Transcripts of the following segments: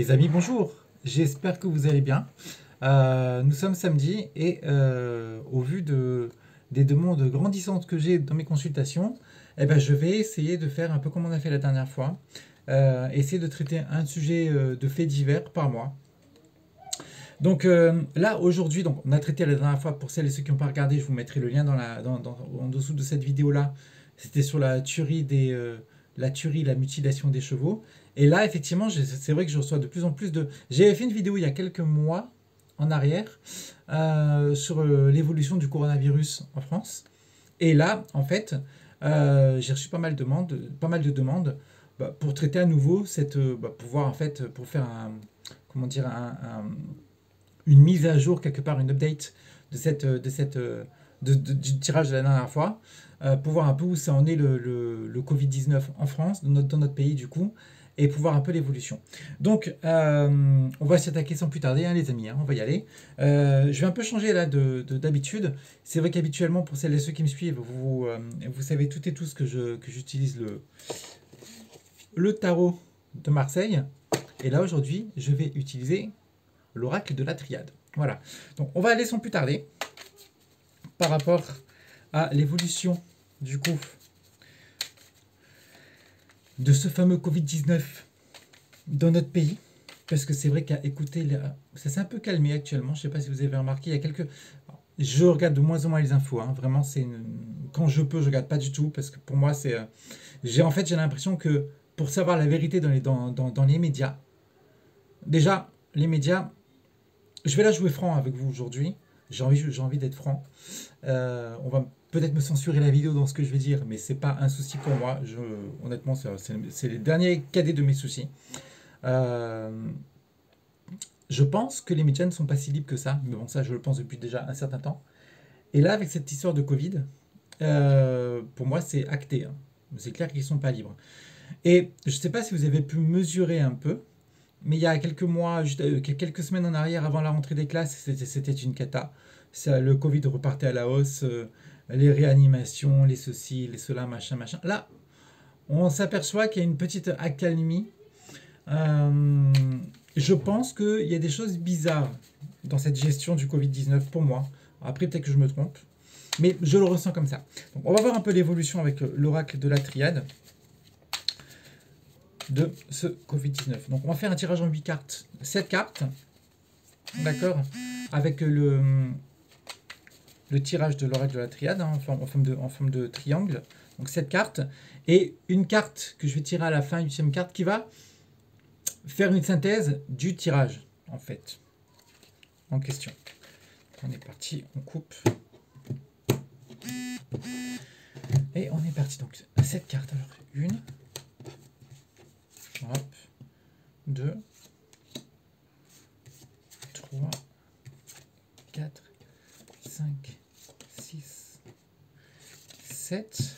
Les amis, bonjour. J'espère que vous allez bien. Nous sommes samedi et au vu des demandes grandissantes que j'ai dans mes consultations, je vais essayer de faire un peu comme on a fait la dernière fois. Essayer de traiter un sujet de faits divers par mois. Donc là, aujourd'hui, donc, on a traité la dernière fois, pour celles et ceux qui n'ont pas regardé, je vous mettrai le lien en dessous de cette vidéo-là. C'était sur la tuerie, la mutilation des chevaux. Et là, effectivement, c'est vrai que je reçois de plus en plus de... J'avais fait une vidéo il y a quelques mois en arrière sur l'évolution du coronavirus en France. Et là, en fait, j'ai reçu pas mal de demandes pour traiter à nouveau pour voir en fait, pour faire comment dire, une mise à jour quelque part, une update du tirage de la dernière fois, pour voir un peu où ça en est le Covid-19 en France, dans notre pays du coup, et pour voir un peu l'évolution. Donc, on va s'attaquer sans plus tarder, hein, les amis, hein, on va y aller. Je vais un peu changer là d'habitude. C'est vrai qu'habituellement, pour celles et ceux qui me suivent, vous savez toutes et tous que j'utilise le tarot de Marseille. Et là, aujourd'hui, je vais utiliser l'oracle de la triade. Voilà. Donc, on va aller sans plus tarder par rapport à l'évolution du coup de ce fameux Covid-19 dans notre pays. Parce que c'est vrai qu'à écouter, ça s'est un peu calmé actuellement. Je ne sais pas si vous avez remarqué, il y a quelques... Je regarde de moins en moins les infos. Hein. Vraiment, quand je peux, je ne regarde pas du tout. Parce que pour moi, c'est... J'ai l'impression que pour savoir la vérité dans les médias, déjà, les médias, je vais la jouer franc avec vous aujourd'hui. J'ai envie d'être franc. On va peut-être me censurer la vidéo dans ce que je vais dire, mais c'est pas un souci pour moi. Honnêtement, c'est les derniers cadets de mes soucis. Je pense que les médias ne sont pas si libres que ça, mais bon, ça, je le pense depuis déjà un certain temps. Et là, avec cette histoire de Covid, pour moi, c'est acté. Hein. C'est clair qu'ils ne sont pas libres. Et je ne sais pas si vous avez pu mesurer un peu, mais il y a quelques mois, quelques semaines en arrière, avant la rentrée des classes, c'était une cata. Le Covid repartait à la hausse, les réanimations, les ceci, les cela, machin, machin. Là, on s'aperçoit qu'il y a une petite accalmie. Je pense qu'il y a des choses bizarres dans cette gestion du Covid-19 pour moi. Après, peut-être que je me trompe, mais je le ressens comme ça. Donc, on va voir un peu l'évolution avec l'oracle de la triade de ce Covid-19. Donc on va faire un tirage en 8 cartes, 7 cartes, d'accord, avec le tirage de l'oracle de la triade, hein, en forme de triangle, donc 7 cartes, et une carte que je vais tirer à la fin, 8e carte, qui va faire une synthèse du tirage, en fait, en question. On est parti, on coupe. Et on est parti, donc 7 cartes, alors une, hop, 2, 3, 4, 5, 6, 7.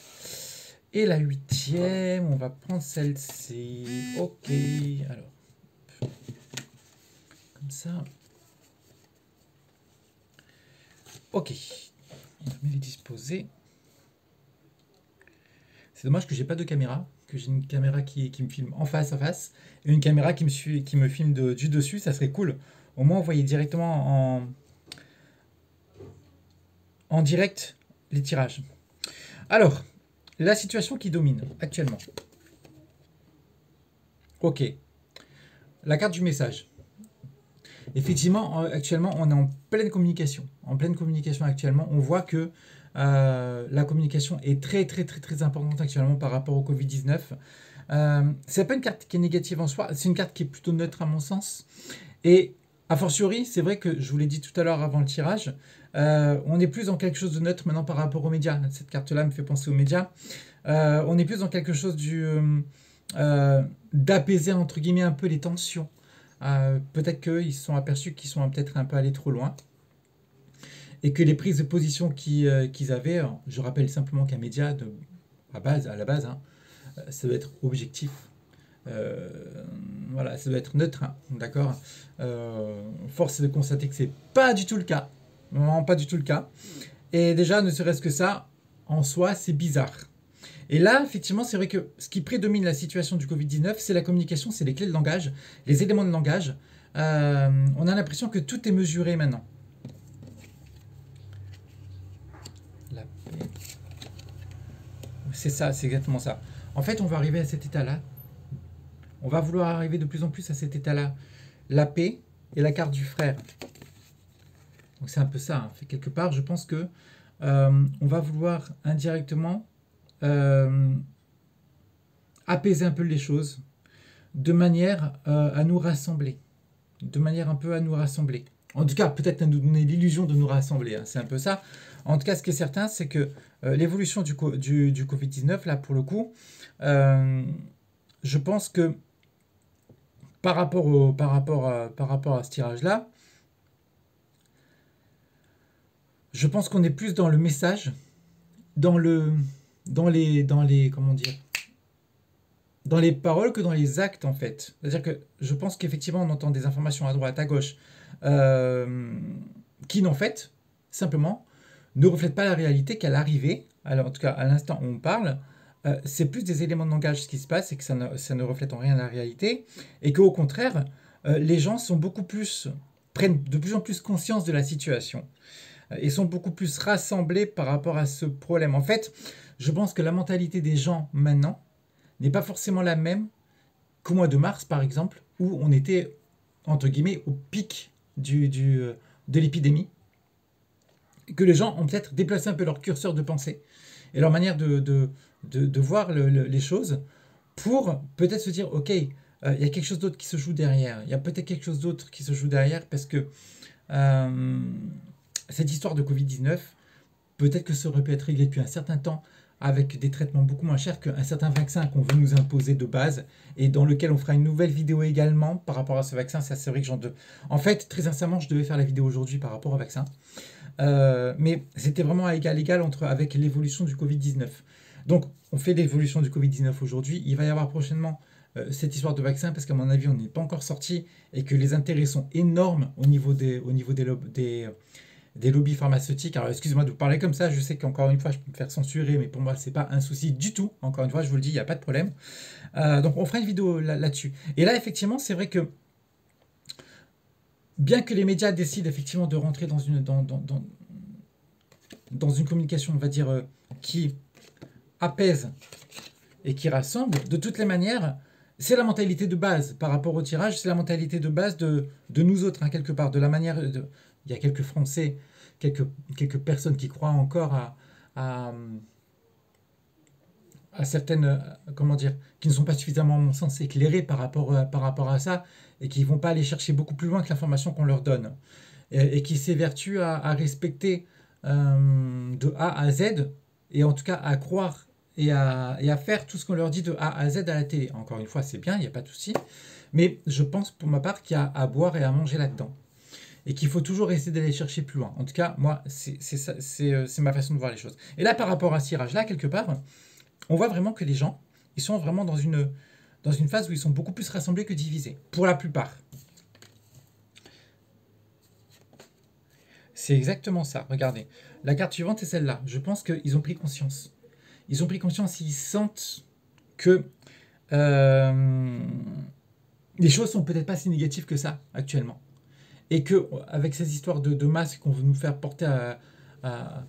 Et la 8e, on va prendre celle-ci. Ok, alors, comme ça. Ok, on va les disposer. C'est dommage que j'ai pas de caméra, que j'ai une caméra qui me filme en face à face, et une caméra qui me filme du dessus, ça serait cool. Au moins, on voyait directement en direct les tirages. Alors, la situation qui domine actuellement. Ok, la carte du message. Effectivement, actuellement, on est en pleine communication. En pleine communication actuellement, on voit que la communication est très très très très importante actuellement par rapport au Covid-19. C'est pas une carte qui est négative en soi, c'est une carte qui est plutôt neutre à mon sens. Et a fortiori, c'est vrai que je vous l'ai dit tout à l'heure avant le tirage, on est plus dans quelque chose de neutre maintenant par rapport aux médias. Cette carte-là me fait penser aux médias. On est plus dans quelque chose d'apaiser entre guillemets un peu les tensions. Peut-être qu'ils se sont aperçus qu'ils sont peut-être un peu allés trop loin. Et que les prises de position qu'ils avaient, je rappelle simplement qu'un média, à la base, hein, ça doit être objectif. Voilà, ça doit être neutre, hein, d'accord. Force est de constater que c'est pas du tout le cas. Vraiment pas du tout le cas. Et déjà, ne serait-ce que ça, en soi, c'est bizarre. Et là, effectivement, c'est vrai que ce qui prédomine la situation du Covid-19, c'est la communication, c'est les clés de langage, les éléments de langage. On a l'impression que tout est mesuré maintenant. La paix. C'est ça, c'est exactement ça. En fait, on va arriver à cet état-là. On va vouloir arriver de plus en plus à cet état-là. La paix et la carte du frère. Donc c'est un peu ça. Hein. Quelque part, je pense que on va vouloir indirectement apaiser un peu les choses de manière à nous rassembler. De manière un peu à nous rassembler. En tout cas, peut-être à nous donner l'illusion de nous rassembler. Hein. C'est un peu ça. En tout cas, ce qui est certain, c'est que l'évolution du Covid-19, là, pour le coup, je pense que par rapport à ce tirage-là, je pense qu'on est plus dans le message, dans les, comment dire, dans les paroles que dans les actes, en fait. C'est-à-dire que je pense qu'effectivement, on entend des informations à droite, à gauche, qui, en fait, simplement, ne reflètent pas la réalité qu'à l'arrivée, alors en tout cas à l'instant où on parle, c'est plus des éléments de langage ce qui se passe et que ça ne reflète en rien la réalité, et qu'au contraire, les gens sont beaucoup plus, prennent de plus en plus conscience de la situation et sont beaucoup plus rassemblés par rapport à ce problème. En fait, je pense que la mentalité des gens maintenant n'est pas forcément la même qu'au mois de mars, par exemple, où on était, entre guillemets, au pic de l'épidémie, que les gens ont peut-être déplacé un peu leur curseur de pensée et leur manière de voir les choses pour peut-être se dire, ok, il y a quelque chose d'autre qui se joue derrière, il y a peut-être quelque chose d'autre qui se joue derrière parce que cette histoire de Covid-19, peut-être que ça aurait pu être réglé depuis un certain temps avec des traitements beaucoup moins chers qu'un certain vaccin qu'on veut nous imposer de base et dans lequel on fera une nouvelle vidéo également par rapport à ce vaccin. Ça, c'est vrai que En fait, très sincèrement, je devais faire la vidéo aujourd'hui par rapport au vaccin. Mais c'était vraiment à égal avec l'évolution du Covid-19. Donc, on fait l'évolution du Covid-19 aujourd'hui. Il va y avoir prochainement cette histoire de vaccin parce qu'à mon avis, on n'est pas encore sorti et que les intérêts sont énormes au niveau des lobbies pharmaceutiques. Alors, excusez-moi de vous parler comme ça. Je sais qu'encore une fois, je peux me faire censurer, mais pour moi, c'est pas un souci du tout. Encore une fois, je vous le dis, il n'y a pas de problème. Donc, on fera une vidéo là-dessus. Et là, effectivement, c'est vrai que bien que les médias décident effectivement de rentrer dans une communication, on va dire, qui apaise et qui rassemble, de toutes les manières, c'est la mentalité de base par rapport au tirage, c'est la mentalité de base de nous autres, hein, quelque part, de la manière... Il y a quelques Français, quelques personnes qui croient encore à, à certaines, comment dire, qui ne sont pas suffisamment, à mon sens, éclairées par rapport à ça, et qui ne vont pas aller chercher beaucoup plus loin que l'information qu'on leur donne, et qui s'évertuent à respecter de A à Z, et en tout cas à croire et à faire tout ce qu'on leur dit de A à Z à la télé. Encore une fois, c'est bien, il n'y a pas de souci, mais je pense pour ma part qu'il y a à boire et à manger là-dedans. Et qu'il faut toujours essayer d'aller chercher plus loin. En tout cas, moi, c'est ma façon de voir les choses. Et là, par rapport à ce tirage-là, quelque part, on voit vraiment que les gens, ils sont vraiment dans une phase où ils sont beaucoup plus rassemblés que divisés, pour la plupart. C'est exactement ça, regardez. La carte suivante, c'est celle-là. Je pense qu'ils ont pris conscience. Ils ont pris conscience, ils sentent que les choses sont peut-être pas si négatives que ça, actuellement. Et que avec ces histoires de masques qu'on veut nous faire porter à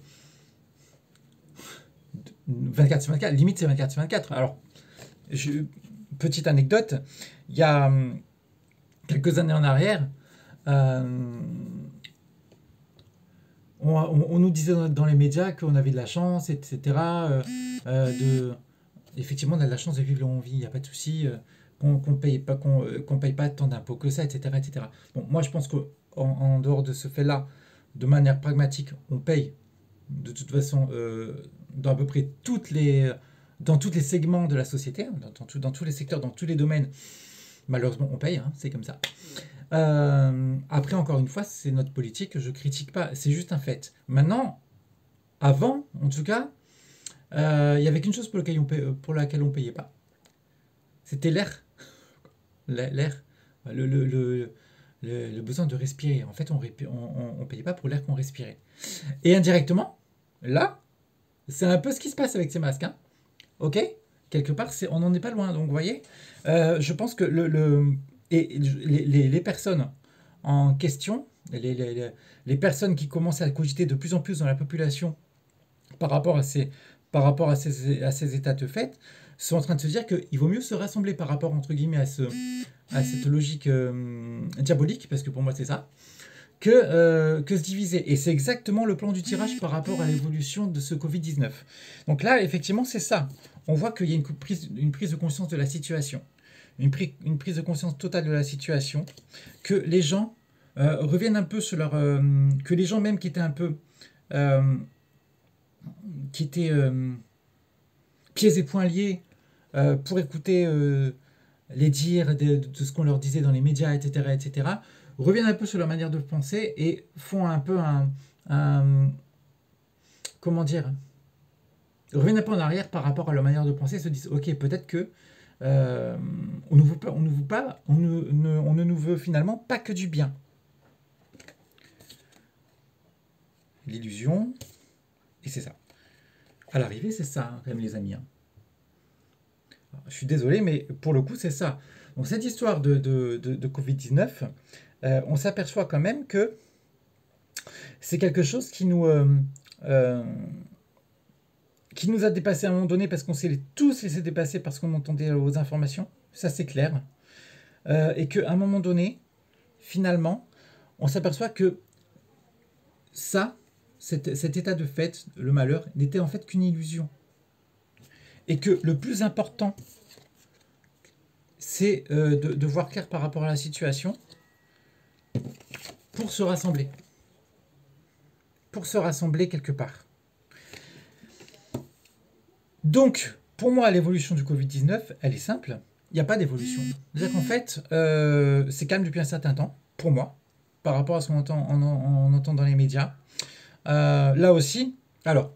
24 sur 24, limite c'est 24 sur 24. Alors, petite anecdote, il y a quelques années en arrière, on nous disait dans les médias qu'on avait de la chance, etc. Effectivement, on a de la chance de vivre là où on vit, il n'y a pas de souci. Qu'on paye pas tant d'impôts que ça, etc., etc. Bon, moi, je pense qu'en dehors de ce fait-là, de manière pragmatique, on paye de toute façon dans à peu près dans tous les segments de la société, hein, dans tous les secteurs, dans tous les domaines. Malheureusement, on paye, hein, c'est comme ça. Après, encore une fois, c'est notre politique, je critique pas, c'est juste un fait. Maintenant, avant, en tout cas, il n'y avait qu'une chose pour laquelle on payait pas. C'était l'air. L'air, le besoin de respirer. En fait, on ne payait pas pour l'air qu'on respirait. Et indirectement, là, c'est un peu ce qui se passe avec ces masques. Hein. Ok? Quelque part, on n'en est pas loin. Donc, vous voyez, je pense que les personnes en question, les personnes qui commencent à cogiter de plus en plus dans la population par rapport à ces états de fait, sont en train de se dire qu'il vaut mieux se rassembler par rapport, entre guillemets, à cette logique diabolique, parce que pour moi c'est ça, que se diviser. Et c'est exactement le plan du tirage par rapport à l'évolution de ce Covid-19. Donc là, effectivement, c'est ça. On voit qu'il y a une prise de conscience de la situation. Une prise de conscience totale de la situation. Que les gens reviennent un peu sur leur... que les gens même qui étaient un peu... qui étaient pieds et poings liés pour écouter les dires de ce qu'on leur disait dans les médias, etc., etc., reviennent un peu sur leur manière de penser et font un peu comment dire, reviennent un peu en arrière par rapport à leur manière de penser et se disent, ok, peut-être que on ne nous veut finalement pas que du bien. L'illusion, et c'est ça. À l'arrivée, c'est ça, hein, quand même, les amis. Hein. Alors, je suis désolé, mais pour le coup, c'est ça. Donc, cette histoire de Covid-19, on s'aperçoit quand même que c'est quelque chose euh, qui nous a dépassé à un moment donné parce qu'on s'est tous laissé dépasser parce qu'on entendait aux informations. Ça, c'est clair. Et qu'à un moment donné, finalement, on s'aperçoit que cet état de fait, le malheur, n'était en fait qu'une illusion. Et que le plus important, c'est de voir clair par rapport à la situation pour se rassembler. Pour se rassembler quelque part. Donc, pour moi, l'évolution du Covid-19, elle est simple. Il n'y a pas d'évolution. C'est-à-dire qu'en fait, c'est calme depuis un certain temps, pour moi, par rapport à ce qu'on entend dans les médias. Là aussi, alors,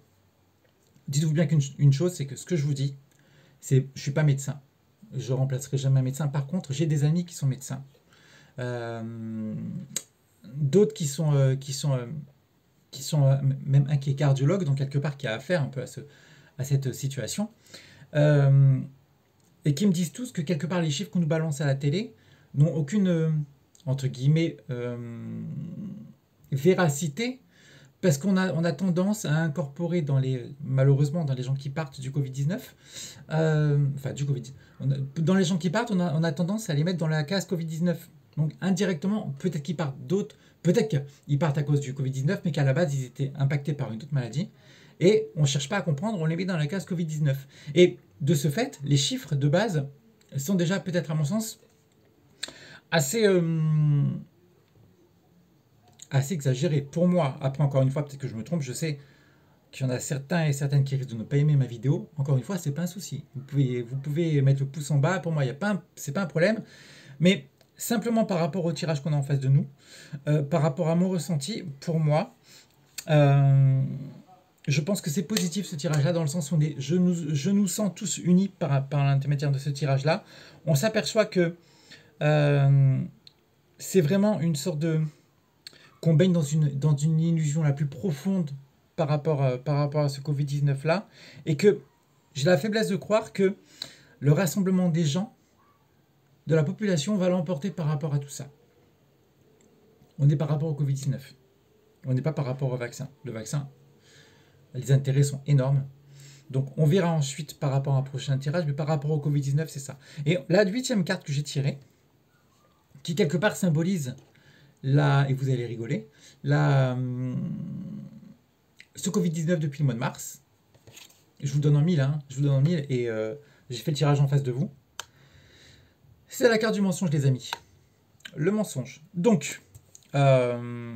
dites-vous bien qu'une chose, c'est que ce que je vous dis, je ne suis pas médecin. Je remplacerai jamais un médecin. Par contre, j'ai des amis qui sont médecins. D'autres qui sont même un qui est cardiologue, donc quelque part qui a affaire un peu à cette situation, euh, et qui me disent tous que quelque part les chiffres qu'on nous balance à la télé n'ont aucune, entre guillemets, véracité, parce qu'on a tendance à incorporer malheureusement dans les gens qui partent du Covid-19, enfin du Covid, dans les gens qui partent, on a tendance à les mettre dans la case Covid-19. Donc indirectement, peut-être qu'ils partent d'autres, peut-être qu'ils partent à cause du Covid-19, mais qu'à la base ils étaient impactés par une autre maladie. Et on ne cherche pas à comprendre, on les met dans la case Covid-19. Et de ce fait, les chiffres de base sont déjà peut-être à mon sens assez, assez exagérés pour moi. Après, encore une fois, peut-être que je me trompe, je sais qu'il y en a certains et certaines qui risquent de ne pas aimer ma vidéo. Encore une fois, c'est pas un souci. Vous pouvez mettre le pouce en bas, pour moi, c'est pas un problème. Mais simplement par rapport au tirage qu'on a en face de nous, par rapport à mon ressenti, pour moi, je pense que c'est positif ce tirage-là, dans le sens où je nous sens tous unis par l'intermédiaire de ce tirage-là. On s'aperçoit que c'est vraiment une sorte de... qu'on baigne dans une illusion la plus profonde par rapport à ce Covid-19-là, et que j'ai la faiblesse de croire que le rassemblement des gens, de la population, va l'emporter par rapport à tout ça. On est par rapport au Covid-19. On n'est pas par rapport au vaccin. Le vaccin, les intérêts sont énormes. Donc on verra ensuite par rapport à un prochain tirage, mais par rapport au Covid-19, c'est ça. Et la 8e carte que j'ai tirée, qui quelque part symbolise et vous allez rigoler, ce Covid-19 depuis le mois de mars, je vous le donne en mille, hein, je vous le donne en mille, et j'ai fait le tirage en face de vous. C'est la carte du mensonge, les amis. Le mensonge. Donc, je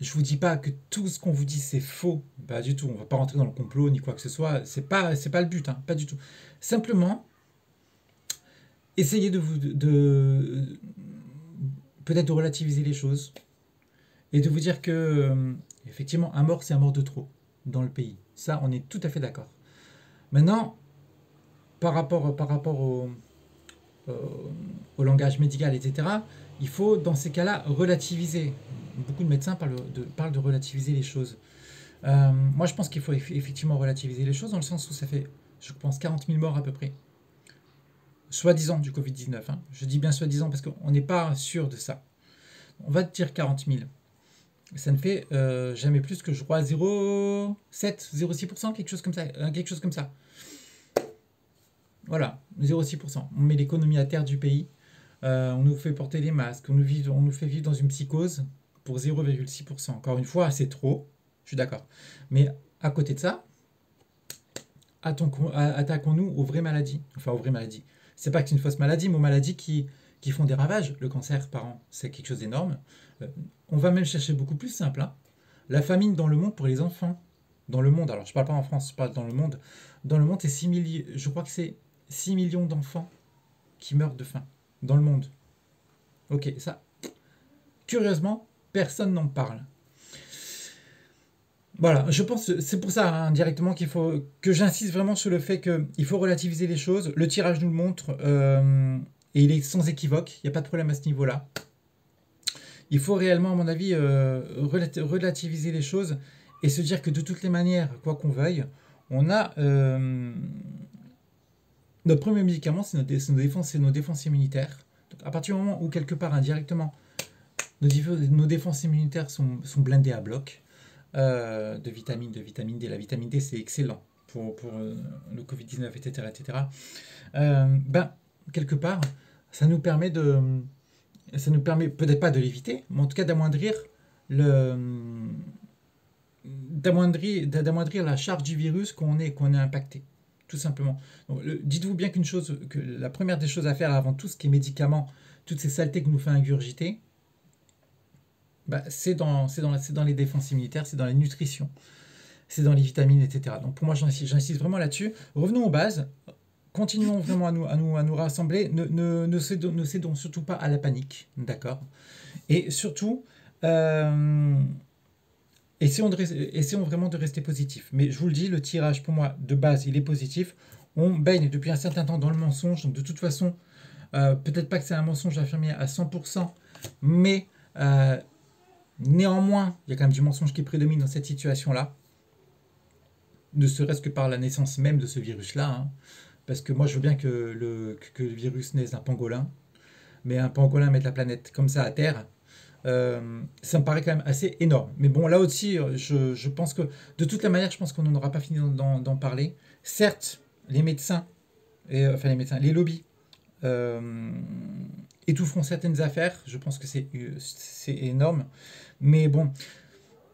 vous dis pas que tout ce qu'on vous dit c'est faux, pas du tout. On va pas rentrer dans le complot ni quoi que ce soit. C'est pas le but, hein, pas du tout. Simplement, essayez peut-être de relativiser les choses et de vous dire que effectivement un mort c'est un mort de trop dans le pays. Ça, on est tout à fait d'accord. Maintenant, par rapport au langage médical, etc., il faut dans ces cas-là relativiser. Beaucoup de médecins parlent de relativiser les choses. Moi, je pense qu'il faut effectivement relativiser les choses dans le sens où ça fait, je pense, 40 000 morts à peu près, soi-disant du Covid-19, hein. Je dis bien soi-disant parce qu'on n'est pas sûr de ça. On va dire 40 000. Ça ne fait jamais plus que, je crois, 0,7, 0,6%, quelque chose comme ça. Quelque chose comme ça. Voilà, 0,6%. On met l'économie à terre du pays. On nous fait porter les masques. On nous fait vivre dans une psychose pour 0,6%. Encore une fois, c'est trop. Je suis d'accord. Mais à côté de ça, attaquons-nous aux vraies maladies. Enfin, aux vraies maladies. C'est pas que c'est une fausse maladie, mais aux maladies qui font des ravages. Le cancer par an, c'est quelque chose d'énorme. Euh, on va même chercher beaucoup plus simple, hein. La famine dans le monde pour les enfants. Dans le monde, alors je parle pas en France, je parle dans le monde. Dans le monde, c'est 6 millions, je crois que c'est 6 millions d'enfants qui meurent de faim. Dans le monde. Ok, ça, curieusement, personne n'en parle. Voilà, je pense que c'est pour ça, hein, directement qu'il faut que j'insiste vraiment sur le fait qu'il faut relativiser les choses. Le tirage nous le montre et il est sans équivoque. Il n'y a pas de problème à ce niveau-là. Il faut réellement, à mon avis, relativiser les choses et se dire que de toutes les manières, quoi qu'on veuille, on a notre premier médicament, c'est nos défenses immunitaires. Donc, à partir du moment où quelque part indirectement nos défenses immunitaires sont blindées à bloc, de vitamine D. La vitamine D, c'est excellent pour le Covid-19, etc. etc. Ben, quelque part, ça nous permet ça nous permet peut-être pas de l'éviter, mais en tout cas le, d'amoindrir la charge du virus qu'on est impacté, tout simplement. Dites-vous bien que la première des choses à faire avant tout ce qui est médicaments, toutes ces saletés que nous fait ingurgiter, bah, c'est dans les défenses immunitaires, c'est dans la nutrition, c'est dans les vitamines, etc. Donc pour moi, j'insiste vraiment là-dessus. Revenons aux bases, continuons vraiment à nous rassembler, ne cédons surtout pas à la panique, d'accord. Et surtout, essayons vraiment de rester positif. Mais je vous le dis, le tirage, pour moi, de base, il est positif. On baigne depuis un certain temps dans le mensonge, donc de toute façon, peut-être pas que c'est un mensonge affirmé à 100%, mais néanmoins, il y a quand même du mensonge qui prédomine dans cette situation-là, ne serait-ce que par la naissance même de ce virus-là, hein. Parce que moi, je veux bien que le virus naisse d'un pangolin, mais un pangolin mettre la planète comme ça à terre, ça me paraît quand même assez énorme. Mais bon, là aussi, je pense que, de toute la manière, je pense qu'on n'en aura pas fini d'en parler. Certes, les médecins, enfin les médecins, les lobbies, euh, étoufferont certaines affaires. Je pense que c'est énorme. Mais bon,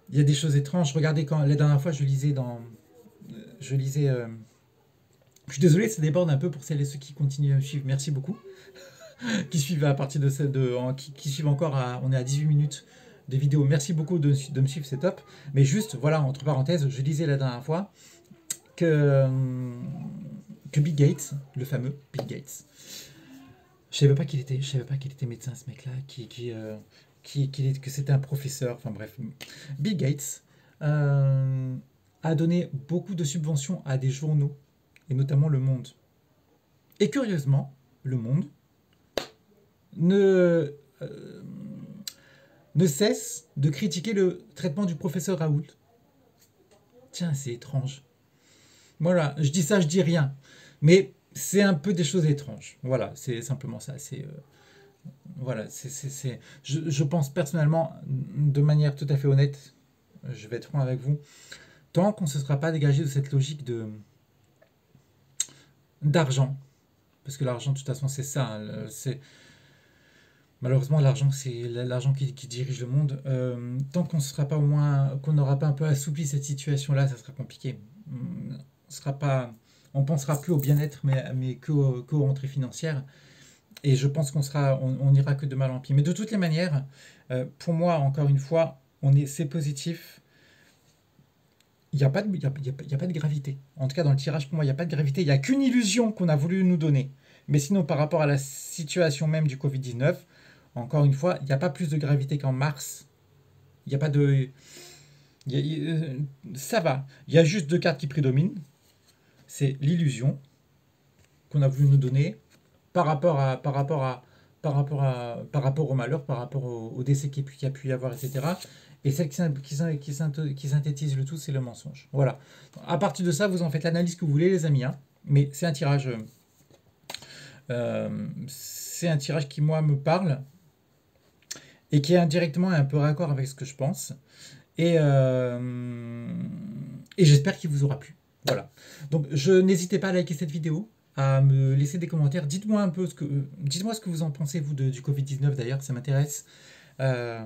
il y a des choses étranges. Regardez, quand la dernière fois, je lisais. Je suis désolé, ça déborde un peu pour celles et ceux qui continuent à me suivre. Merci beaucoup. Qui suivent à partir de, qui suivent encore on est à 18 minutes de vidéo. Merci beaucoup de me suivre, c'est top. Mais juste, voilà, entre parenthèses, je lisais la dernière fois que, que Bill Gates, le fameux Bill Gates, je savais pas qu'il était médecin, ce mec-là, que c'était un professeur, enfin bref. Bill Gates a donné beaucoup de subventions à des journaux, et notamment Le Monde. Et curieusement, Le Monde ne, euh, ne cesse de critiquer le traitement du professeur Raoult. Tiens, c'est étrange. Voilà, je dis ça, je dis rien. Mais c'est un peu des choses étranges. Voilà, c'est simplement ça. Voilà, je pense personnellement, de manière tout à fait honnête, je vais être franc avec vous, tant qu'on ne se sera pas dégagé de cette logique d'argent, parce que l'argent, de toute façon, c'est ça, hein, malheureusement, l'argent, c'est l'argent qui dirige le monde. Tant qu'on sera pas au moins, qu'on n'aura pas un peu assoupli cette situation-là, ça sera compliqué. On sera pas, on pensera plus au bien-être, mais qu'aux rentrées financières. Et je pense on ira que de mal en pis. Mais de toutes les manières, pour moi, encore une fois, c'est positif. Il n'y a pas de, il y a pas de gravité. En tout cas, dans le tirage, pour moi, il n'y a pas de gravité. Il n'y a qu'une illusion qu'on a voulu nous donner. Mais sinon, par rapport à la situation même du Covid-19, encore une fois, il n'y a pas plus de gravité qu'en mars. Il n'y a pas de. Ça va. Il y a juste deux cartes qui prédominent. C'est l'illusion qu'on a voulu nous donner par rapport à par rapport au malheur, par rapport au décès qu'il y a pu y avoir, etc. Et celle qui synthétise le tout, c'est le mensonge. Voilà. À partir de ça, vous en faites l'analyse que vous voulez, les amis, hein. Mais c'est un tirage qui, moi, me parle et qui est indirectement un peu raccord avec ce que je pense. Et, euh, et j'espère qu'il vous aura plu. Voilà. Donc, n'hésitez pas à liker cette vidéo, à me laisser des commentaires. Dites-moi un peu dites-moi ce que vous en pensez, vous, du Covid-19 d'ailleurs, ça m'intéresse. Euh,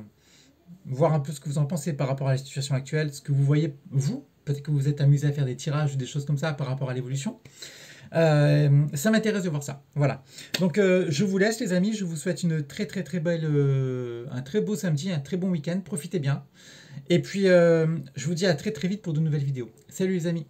Voir un peu ce que vous en pensez par rapport à la situation actuelle, ce que vous voyez, vous. Peut-être que vous êtes amusé à faire des tirages ou des choses comme ça par rapport à l'évolution. Ça m'intéresse de voir ça. Voilà. Donc, je vous laisse, les amis. Je vous souhaite une très, très, très belle, un très beau samedi, un très bon week-end. Profitez bien. Et puis, je vous dis à très, très vite pour de nouvelles vidéos. Salut, les amis.